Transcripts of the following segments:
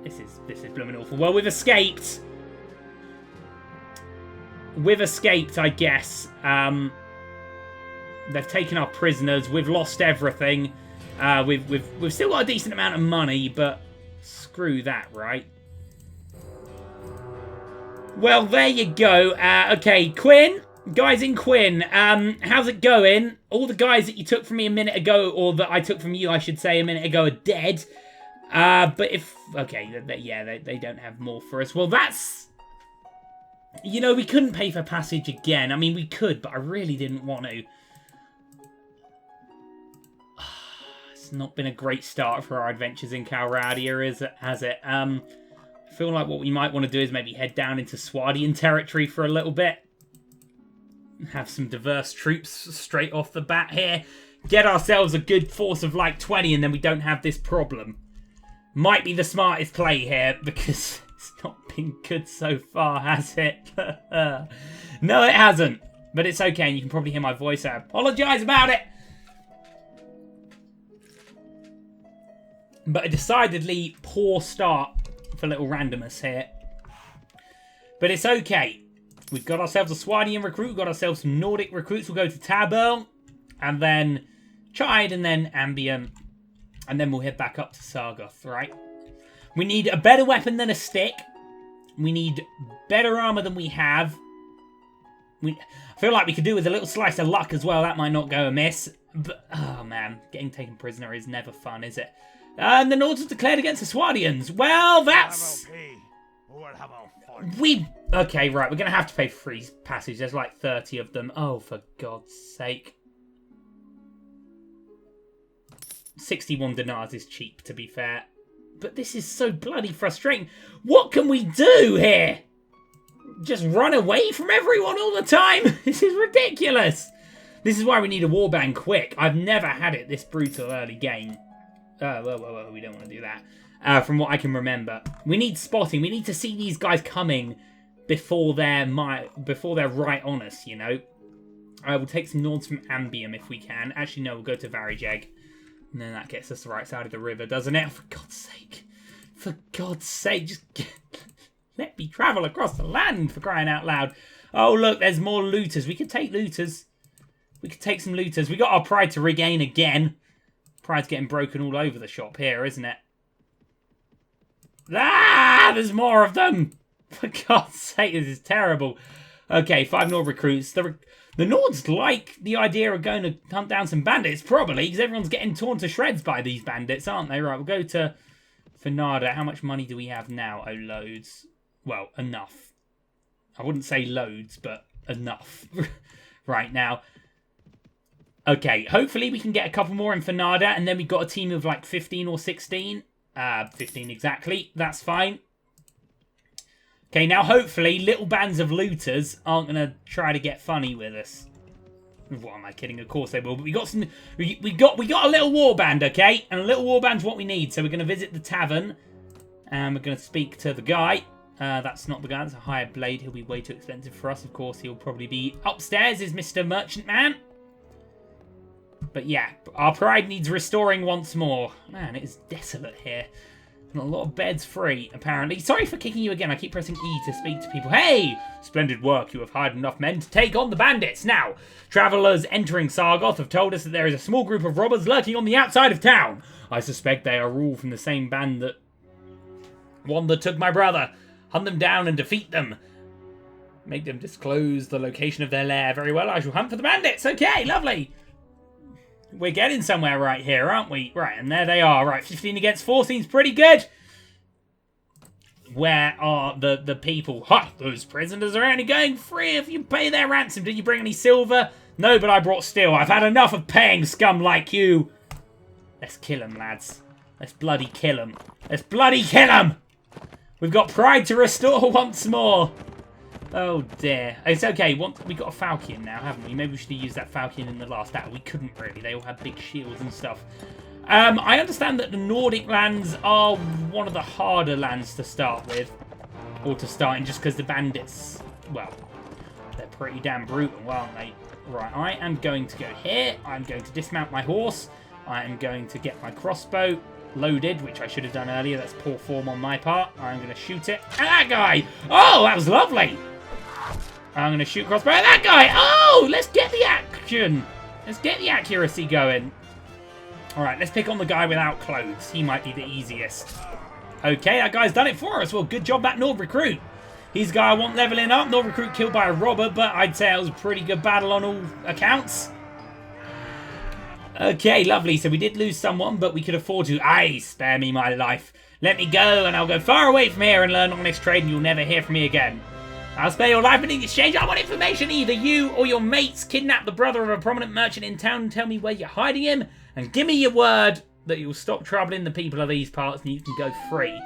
This is blooming awful. Well, we've escaped. We've escaped, I guess. They've taken our prisoners. We've lost everything. We've still got a decent amount of money, but screw that, right? Well, there you go. Okay, Quinn. Guys in Quinn, how's it going? All the guys that you took from me a minute ago, or that I took from you, I should say, a minute ago, are dead. But if... Okay, yeah, they don't have more for us. Well, that's... You know, we couldn't pay for passage again. I mean, we could, but I really didn't want to. It's not been a great start for our adventures in Calradia, has it? I feel like what we might want to do is maybe head down into Swadian territory for a little bit. Have some diverse troops straight off the bat here. Get ourselves a good force of like 20 and then we don't have this problem. Might be the smartest play here because it's not been good so far, has it? No, it hasn't. But it's okay and you can probably hear my voice. I apologise about it. But a decidedly poor start for little randomness here. But it's okay. We've got ourselves a Swadian recruit. We've got ourselves some Nordic recruits. We'll go to Tabern. And then Chide and then Ambien. And then we'll head back up to Sargoth, right? We need a better weapon than a stick. We need better armor than we have. I feel like we could do with a little slice of luck as well. That might not go amiss. But, oh man, getting taken prisoner is never fun, is it? And the Nords have declared against the Swadians. Well, that's... Okay, right, we're going to have to pay for free passage. There's like 30 of them. Oh, for God's sake. 61 dinars is cheap, to be fair. But this is so bloody frustrating. What can we do here? Just run away from everyone all the time? This is ridiculous. This is why we need a warband quick. I've never had it this brutal early game. Well, we don't want to do that. From what I can remember. We need spotting. We need to see these guys coming before they're right on us, you know. We'll take some Nords from Ambium if we can. Actually, no, we'll go to Varijeg. And then that gets us the right side of the river, doesn't it? For God's sake. For God's sake, just let me travel across the land, for crying out loud. Oh, look, there's more looters. We could take looters. We could take some looters. We got our pride to regain again. Pride's getting broken all over the shop here, isn't it? Ah, there's more of them. For God's sake, this is terrible. Okay, 5 Nord recruits. The Nords like the idea of going to hunt down some bandits, probably, because everyone's getting torn to shreds by these bandits, aren't they? Right, we'll go to Fenada. How much money do we have now? Oh, loads. Well, enough. I wouldn't say loads, but enough. Right now. Okay, hopefully we can get a couple more in Fenada, and then we've got a team of like 15 or 16. 15 exactly. That's fine. Okay, now hopefully little bands of looters aren't going to try to get funny with us. What am I kidding? Of course they will. But we got some. We got a little warband, okay? And a little warband's what we need. So we're going to visit the tavern, and we're going to speak to the guy. That's not the guy. That's a hired blade. He'll be way too expensive for us. Of course, he'll probably be upstairs. Is Mr. Merchant Man? But yeah, our pride needs restoring once more. Man, it is desolate here. And a lot of beds free, apparently. Sorry for kicking you again. I keep pressing E to speak to people. Hey! Splendid work. You have hired enough men to take on the bandits. Now, travellers entering Sargoth have told us that there is a small group of robbers lurking on the outside of town. I suspect they are all from the same band that... one that took my brother. Hunt them down and defeat them. Make them disclose the location of their lair. Very well, I shall hunt for the bandits. Okay, lovely. We're getting somewhere right here, aren't we? Right, and there they are. Right, 15 against 4 seems pretty good. Where are the people? Ha! Those prisoners are only going free if you pay their ransom. Did you bring any silver? No, but I brought steel. I've had enough of paying scum like you. Let's kill them, lads. Let's bloody kill them. Let's bloody kill them! We've got pride to restore once more. Oh dear. It's okay. We got a Falcon now, haven't we? Maybe we should have used that Falcon in the last battle. We couldn't really. They all had big shields and stuff. I understand that the Nordic lands are one of the harder lands to start with. Or to start in, just because the bandits, well, they're pretty damn brutal, aren't they? Right, I am going to go here. I'm going to dismount my horse. I am going to get my crossbow. loaded, which I should have done earlier. That's poor form on my part. I'm going to shoot it. And that guy! Oh, that was lovely! I'm going to shoot crossbow at that guy! Oh, let's get the action! Let's get the accuracy going. Alright, let's pick on the guy without clothes. He might be the easiest. Okay, that guy's done it for us. Well, good job, that Nord recruit. He's the guy I want leveling up. Nord recruit killed by a robber, but I'd say it was a pretty good battle on all accounts. Okay, lovely. So we did lose someone, but we could afford to. Aye, spare me my life. Let me go, and I'll go far away from here and learn honest trade, and you'll never hear from me again. I'll spare your life, but in exchange, I want information. Either you or your mates kidnap the brother of a prominent merchant in town and tell me where you're hiding him, and give me your word that you'll stop troubling the people of these parts and you can go free.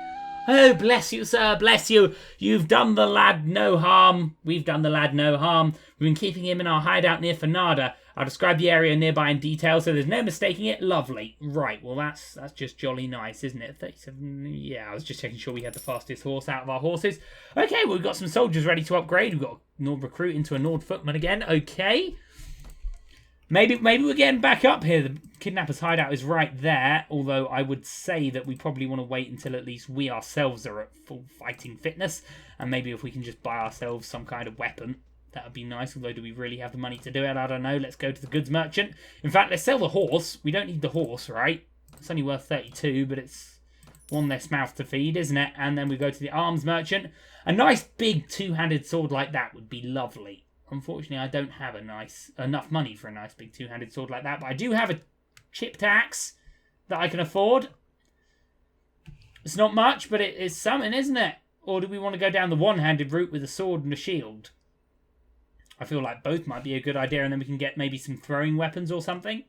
Oh, bless you, sir, bless you. You've done the lad no harm. We've done the lad no harm. We've been keeping him in our hideout near Fanada. I'll describe the area nearby in detail so there's no mistaking it. Lovely. Right, well, that's just jolly nice, isn't it? 37, yeah, I was just checking sure we had the fastest horse out of our horses. Okay, well, we've got some soldiers ready to upgrade. We've got a Nord recruit into a Nord footman again. Okay. Maybe we're getting back up here. The kidnapper's hideout is right there, although I would say that we probably want to wait until at least we ourselves are at full fighting fitness, and maybe if we can just buy ourselves some kind of weapon, that would be nice, although do we really have the money to do it? I don't know. Let's go to the goods merchant. In fact, let's sell the horse. We don't need the horse, right? It's only worth 32, but it's one less mouth to feed, isn't it? And then we go to the arms merchant. A nice big two-handed sword like that would be lovely. Unfortunately, I don't have enough money for a nice big two-handed sword like that, but I do have a chipped axe that I can afford. It's not much, but it is something, isn't it? Or do we want to go down the one-handed route with a sword and a shield? I feel like both might be a good idea, and then we can get maybe some throwing weapons or something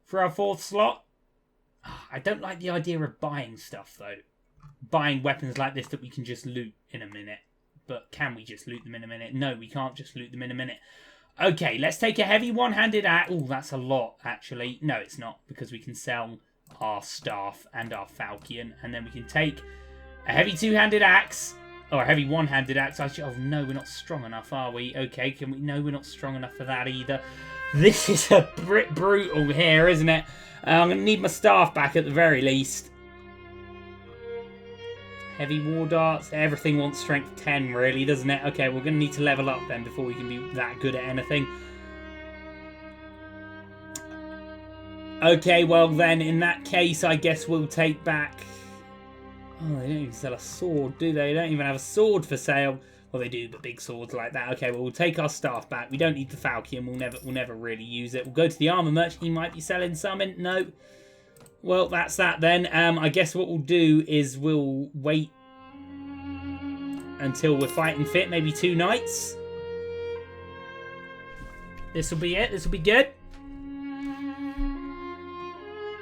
for our fourth slot. I don't like the idea of buying stuff, though. Buying weapons like this that we can just loot in a minute. But can we just loot them in a minute? No, we can't just loot them in a minute. Okay, let's take a heavy one-handed axe. Oh, that's a lot, actually. No, it's not, because we can sell our staff and our falchion. And then we can take a heavy two-handed axe, or a heavy one-handed axe. Oh, no, we're not strong enough, are we? Okay, can we? No, we're not strong enough for that either. This is a bit brutal here, isn't it? I'm going to need my staff back at the very least. Heavy war darts. Everything wants strength 10, really, doesn't it? Okay, we're going to need to level up then before we can be that good at anything. Okay, well then, in that case, I guess we'll take back... Oh, they don't even sell a sword, do they? They don't even have a sword for sale. Well, they do, but big swords like that. Okay, well, we'll take our staff back. We don't need the falchion. We'll never really use it. We'll go to the armor merchant. He might be selling some. No. Well, that's that then. I guess what we'll do is we'll wait until we're fighting fit. Maybe 2 nights. This will be it. This will be good.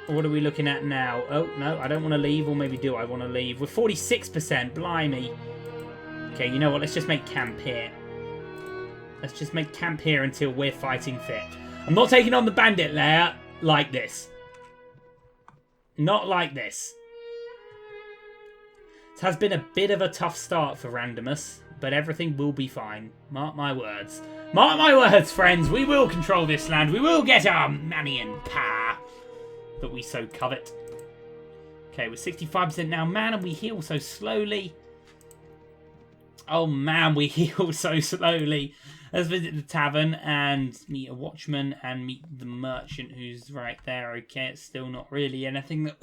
What are we looking at now? Oh, no, I don't want to leave. Or maybe do I want to leave? We're 46%. Blimey. Okay, you know what? Let's just make camp here. Let's just make camp here until we're fighting fit. I'm not taking on the bandit lair like this. Not like this. It has been a bit of a tough start for Randomus, but everything will be fine. Mark my words. Mark my words, friends. We will control this land. We will get our money and power that we so covet. Okay, we're 65% now. Man, and we heal so slowly. Oh, man, we heal so slowly. Let's visit the tavern and meet a watchman and meet the merchant who's right there. Okay, it's still not really anything that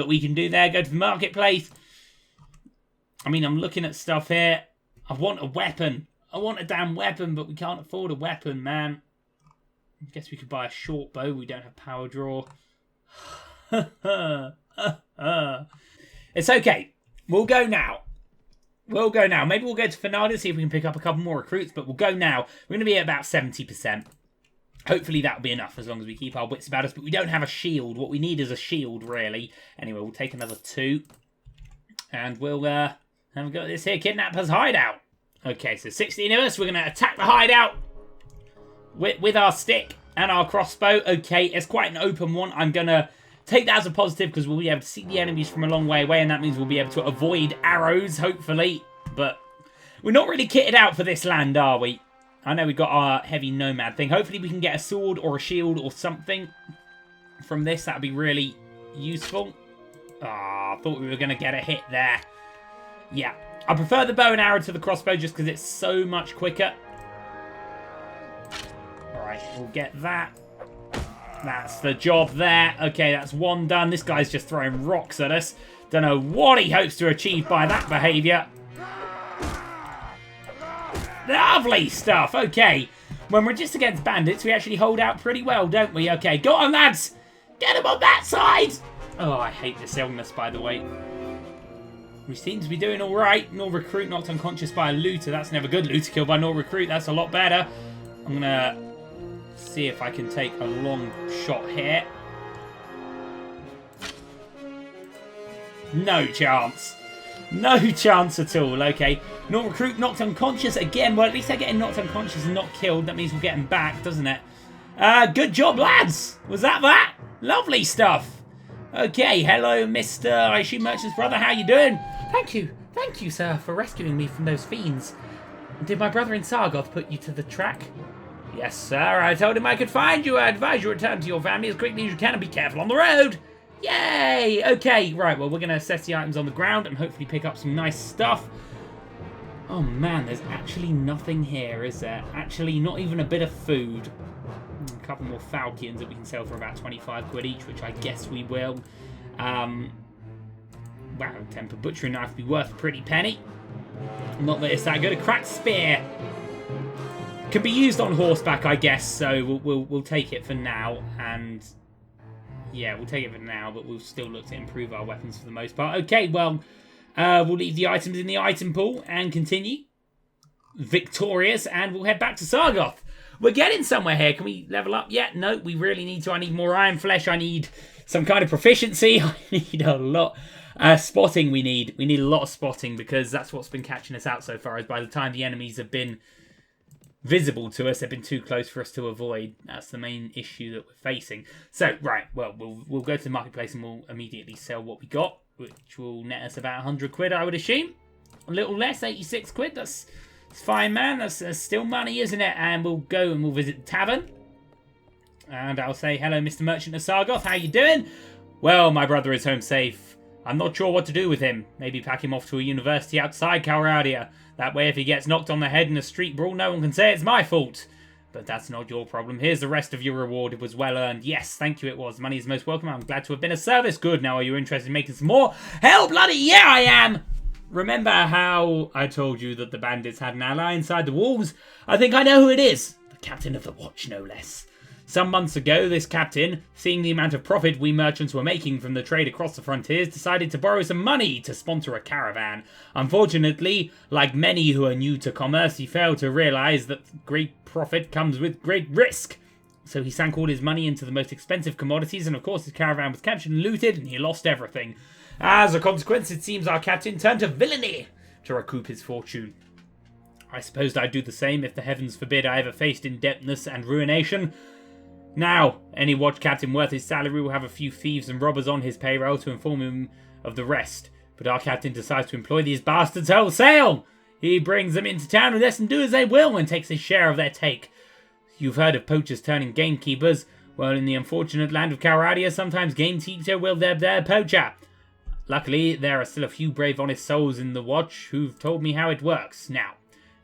we can do there. Go to the marketplace. I mean, I'm looking at stuff here. I want a weapon. I want a damn weapon, but we can't afford a weapon, man. I guess we could buy a short bow. We don't have power draw. It's okay. We'll go now. We'll go now. Maybe we'll go to Fanada, see if we can pick up a couple more recruits, but we'll go now. We're going to be at about 70%. Hopefully that'll be enough as long as we keep our wits about us, but we don't have a shield. What we need is a shield, really. Anyway, we'll take another 2. And we'll have a go at this here kidnapper's hideout. Okay, so 16 of us. We're going to attack the hideout with our stick and our crossbow. Okay, it's quite an open one. I'm going to take that as a positive because we'll be able to see the enemies from a long way away, and that means we'll be able to avoid arrows, hopefully. But we're not really kitted out for this land, are we? I know we've got our heavy nomad thing. Hopefully we can get a sword or a shield or something from this. That would be really useful. Ah, I thought we were going to get a hit there. Yeah. I prefer the bow and arrow to the crossbow just because it's so much quicker. Alright, we'll get that. That's the job there. Okay, that's one done. This guy's just throwing rocks at us. Don't know what he hopes to achieve by that behaviour. Lovely stuff. Okay. When we're just against bandits, we actually hold out pretty well, don't we? Okay, go on, lads. Get him on that side. Oh, I hate this illness, by the way. We seem to be doing all right. Nor recruit knocked unconscious by a looter. That's never good. Looter killed by nor recruit. That's a lot better. I'm going to see if I can take a long shot here. No chance. No chance at all. Okay. Nor recruit knocked unconscious again. Well, at least they're getting knocked unconscious and not killed. That means we'll get him back, doesn't it? Good job, lads. Was that? Lovely stuff. Okay. Hello, Mr. I assume Merchant's brother. How you doing? Thank you, sir, for rescuing me from those fiends. Did my brother in Sargoth put you to the track? Yes, sir. I told him I could find you. I advise you return to your family as quickly as you can and be careful on the road. Yay! Okay, right. Well, we're going to assess the items on the ground and hopefully pick up some nice stuff. Oh, man. There's actually nothing here, is there? Actually, not even a bit of food. A couple more falcons that we can sell for about 25 quid each, which I guess we will. Wow, temper butchering knife would be worth a pretty penny. Not that it's that good. A cracked spear can be used on horseback, I guess. So we'll take it for now. And yeah, we'll take it for now. But we'll still look to improve our weapons for the most part. Okay, well, we'll leave the items in the item pool and continue victorious. And we'll head back to Sargoth. We're getting somewhere here. Can we level up yet? No, we really need to. I need more iron flesh. I need some kind of proficiency. I need a lot. Spotting we need. We need a lot of spotting because that's what's been catching us out so far. Is by the time the enemies have been visible to us, they've been too close for us to avoid. That's the main issue that we're facing. So, right, well, we'll go to the marketplace and we'll immediately sell what we got, which will net us about 100 quid, I would assume. A little less, 86 quid. That's fine, man. That's still money, isn't it? And we'll go and we'll visit the tavern. And I'll say, hello, Mr. Merchant of Sargoth. How you doing? Well, my brother is home safe. I'm not sure what to do with him. Maybe pack him off to a university outside Calradia. That way, if he gets knocked on the head in a street brawl, no one can say it's my fault. But that's not your problem. Here's the rest of your reward. It was well earned. Yes, thank you, it was. Money is most welcome. I'm glad to have been of service. Good. Now, are you interested in making some more? Hell, bloody yeah, I am! Remember how I told you that the bandits had an ally inside the walls? I think I know who it is. The captain of the watch, no less. Some months ago, this captain, seeing the amount of profit we merchants were making from the trade across the frontiers, decided to borrow some money to sponsor a caravan. Unfortunately, like many who are new to commerce, he failed to realise that great profit comes with great risk. So he sank all his money into the most expensive commodities, and of course his caravan was captured and looted, and he lost everything. As a consequence, it seems our captain turned to villainy to recoup his fortune. I supposed I'd do the same if the heavens forbid I ever faced indebtedness and ruination. Now, any watch captain worth his salary will have a few thieves and robbers on his payroll to inform him of the rest. But our captain decides to employ these bastards wholesale. He brings them into town and lets them do as they will and takes his share of their take. You've heard of poachers turning gamekeepers. Well, in the unfortunate land of Calradia, sometimes gamekeeper will deb their poacher. Luckily, there are still a few brave, honest souls in the watch who've told me how it works. Now,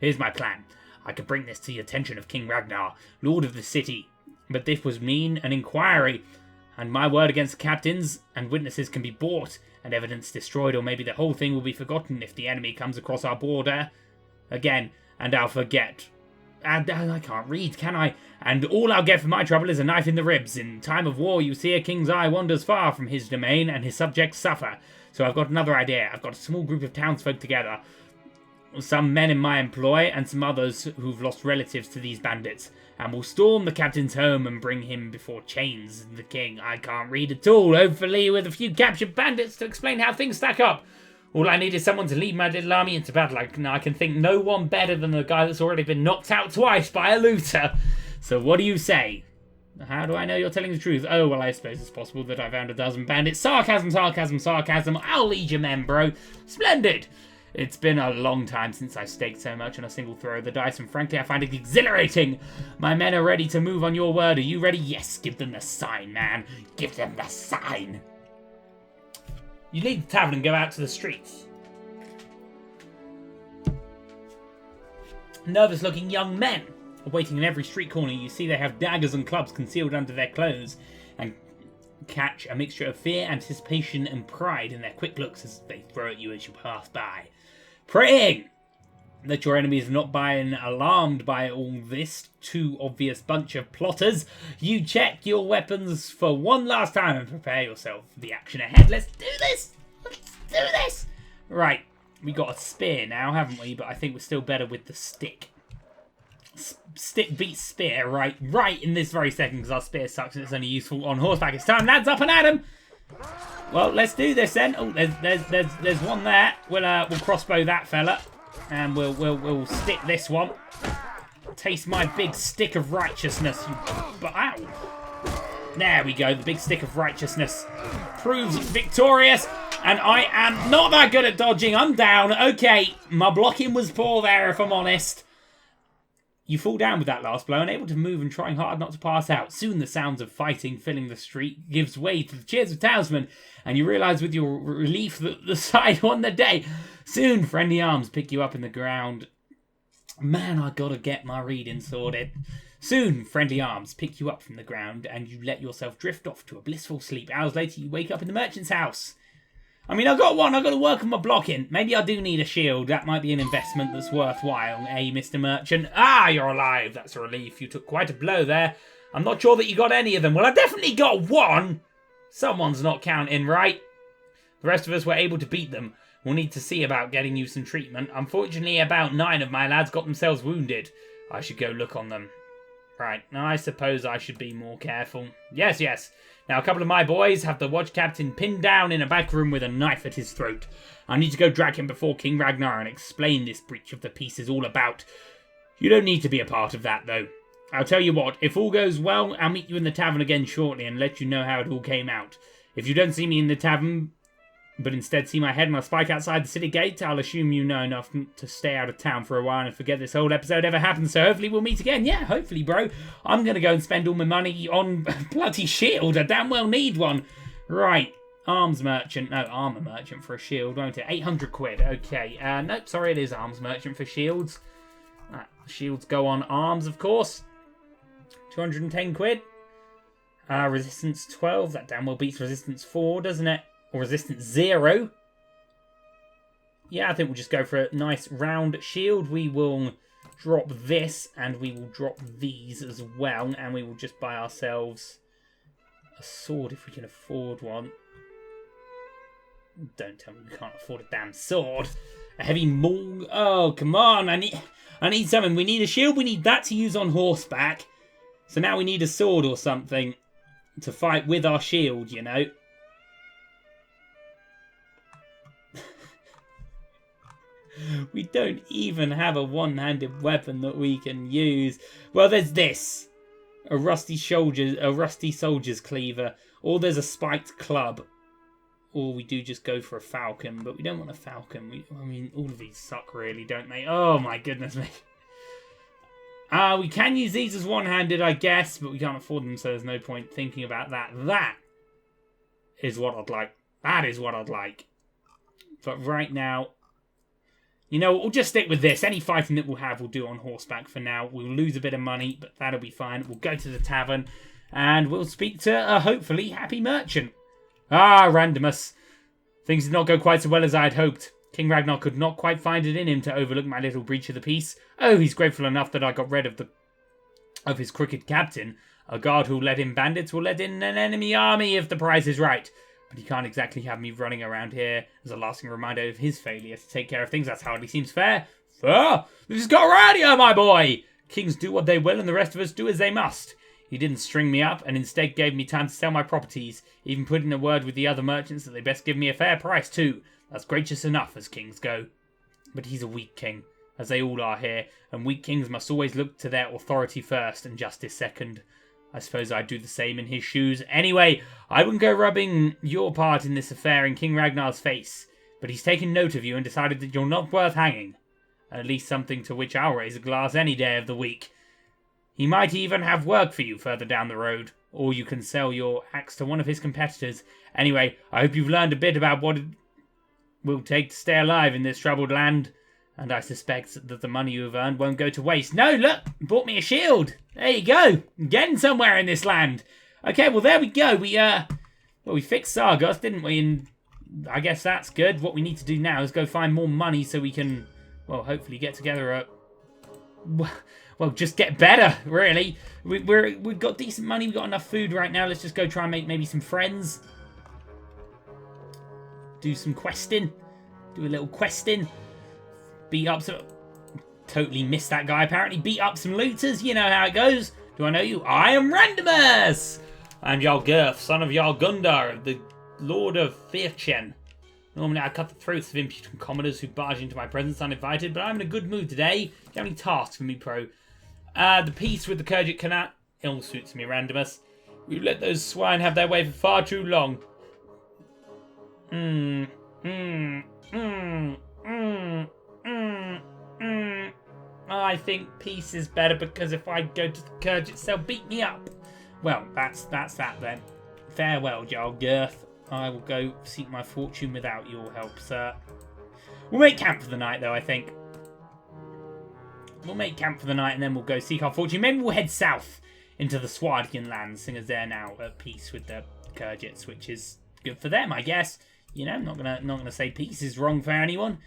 here's my plan. I could bring this to the attention of King Ragnar, Lord of the city. But this would mean an inquiry, and my word against captains and witnesses can be bought, and evidence destroyed, or maybe the whole thing will be forgotten if the enemy comes across our border again, and I'll forget. And I can't read, can I? And all I'll get for my trouble is a knife in the ribs. In time of war, you see a king's eye wanders far from his domain, and his subjects suffer. So I've got another idea. I've got a small group of townsfolk together, some men in my employ, and some others who've lost relatives to these bandits. And we'll storm the captain's home and bring him before chains. The king, I can't read at all. Hopefully with a few captured bandits to explain how things stack up. All I need is someone to lead my little army into battle. I can think no one better than the guy that's already been knocked out twice by a looter. So what do you say? How do I know you're telling the truth? Oh, well, I suppose it's possible that I found a dozen bandits. Sarcasm, sarcasm, sarcasm. I'll lead your men, bro. Splendid. It's been a long time since I staked so much on a single throw of the dice, and frankly I find it exhilarating. My men are ready to move on your word. Are you ready? Yes, give them the sign, man. Give them the sign. You leave the tavern and go out to the streets. Nervous-looking young men are waiting in every street corner. You see they have daggers and clubs concealed under their clothes, and catch a mixture of fear, anticipation, and pride in their quick looks as they throw at you as you pass by. Praying that your enemies are not alarmed by all this too obvious bunch of plotters, you check your weapons for one last time and prepare yourself for the action ahead. Let's do this! Let's do this! Right, we got a spear now, haven't we? But I think we're still better with the stick. Stick beats spear right in this very second, because our spear sucks and it's only useful on horseback. It's time, lads, up and at 'em! Well, let's do this then. Oh, there's one there. We'll crossbow that fella, and we'll stick this one. Taste my big stick of righteousness. Ow! There we go. The big stick of righteousness proves victorious, and I am not that good at dodging. I'm down. Okay, my blocking was poor there, if I'm honest. You fall down with that last blow, unable to move and trying hard not to pass out. Soon the sounds of fighting filling the street gives way to the cheers of townsmen, and you realise with your relief that the side won the day. Soon friendly arms pick you up in the ground. Man, I gotta get my reading sorted. Soon friendly arms pick you up from the ground, and you let yourself drift off to a blissful sleep. Hours later, you wake up in the merchant's house. I mean, I've got to work on my blocking. Maybe I do need a shield. That might be an investment that's worthwhile, eh, Mr. Merchant? Ah, you're alive. That's a relief. You took quite a blow there. I'm not sure that you got any of them. Well, I definitely got one. Someone's not counting, right? The rest of us were able to beat them. We'll need to see about getting you some treatment. Unfortunately, about 9 of my lads got themselves wounded. I should go look on them. Right, now I suppose I should be more careful. Yes, yes. Now, a couple of my boys have the watch captain pinned down in a back room with a knife at his throat. I need to go drag him before King Ragnar and explain this breach of the peace is all about. You don't need to be a part of that, though. I'll tell you what, if all goes well, I'll meet you in the tavern again shortly and let you know how it all came out. If you don't see me in the tavern, but instead see my head on a spike outside the city gate, I'll assume you know enough to stay out of town for a while and forget this whole episode ever happened, so hopefully we'll meet again. Yeah, hopefully, bro. I'm going to go and spend all my money on bloody shield. I damn well need one. Right, arms merchant. No, armour merchant for a shield, won't it? 800 quid. Okay, nope, sorry, it is arms merchant for shields. Shields go on arms, of course. 210 quid. Resistance 12. That damn well beats resistance 4, doesn't it? Or resistance 0. Yeah, I think we'll just go for a nice round shield. We will drop this, and we will drop these as well. And we will just buy ourselves a sword if we can afford one. Don't tell me we can't afford a damn sword. A heavy maul. Oh, come on. I need something. We need a shield. We need that to use on horseback. So now we need a sword or something to fight with our shield, you know. We don't even have a one-handed weapon that we can use. Well, there's this. A rusty soldier's cleaver. Or there's a spiked club. Or we do just go for a falcon. But we don't want a falcon. I mean, all of these suck really, don't they? Oh, my goodness me. We can use these as one-handed, I guess. But we can't afford them, so there's no point thinking about that. That is what I'd like. That is what I'd like. But right now, you know, we'll just stick with this. Any fighting that we'll have, we'll do on horseback for now. We'll lose a bit of money, but that'll be fine. We'll go to the tavern, and we'll speak to a hopefully happy merchant. Ah, Randomus. Things did not go quite so well as I had hoped. King Ragnar could not quite find it in him to overlook my little breach of the peace. Oh, he's grateful enough that I got rid of his crooked captain. A guard who'll let in bandits will let in an enemy army if the price is right. But he can't exactly have me running around here as a lasting reminder of his failure to take care of things. That hardly seems fair. Fair? This has got around here, my boy! Kings do what they will and the rest of us do as they must. He didn't string me up and instead gave me time to sell my properties, even put in a word with the other merchants that they best give me a fair price too. That's gracious enough as kings go. But he's a weak king, as they all are here, and weak kings must always look to their authority first and justice second. I suppose I'd do the same in his shoes. Anyway, I wouldn't go rubbing your part in this affair in King Ragnar's face. but he's taken note of you and decided that you're not worth hanging. At least something to which I'll raise a glass any day of the week. He might even have work for you further down the road, or you can sell your axe to one of his competitors. Anyway, I hope you've learned a bit about what it will take to stay alive in this troubled land, and I suspect that the money you have earned won't go to waste. No, look! Bought me a shield! There you go! I'm getting somewhere in this land! Okay, well, there we go. We fixed Sargos, didn't we? And I guess that's good. What we need to do now is go find more money so we can, well, hopefully get together well, just get better, really. We've got decent money. We've got enough food right now. Let's just go try and make maybe some friends. Do some questing. Do a little questing. Beat up some... Totally missed that guy, apparently. Beat up some looters. You know how it goes. Do I know you? I am Randomus! I'm Jarl Gurth, son of Jarl Gundar, the Lord of Firchen. Normally I cut the throats of impudent commoners who barge into my presence uninvited, but I'm in a good mood today. Do you have any tasks for me, pro? The peace with the Kurgit Khanate ill suits me, Randomus. We've let those swine have their way for far too long. I think peace is better because if I go to the Kurgits, they'll beat me up. Well, that's that then. Farewell, Jarl Gurth. I will go seek my fortune without your help, sir. We'll make camp for the night, though, I think. We'll make camp for the night and then we'll go seek our fortune. Maybe we'll head south into the Swardian lands, seeing as they're now at peace with the Kurgits, which is good for them, I guess. You know, I'm not gonna say peace is wrong for anyone.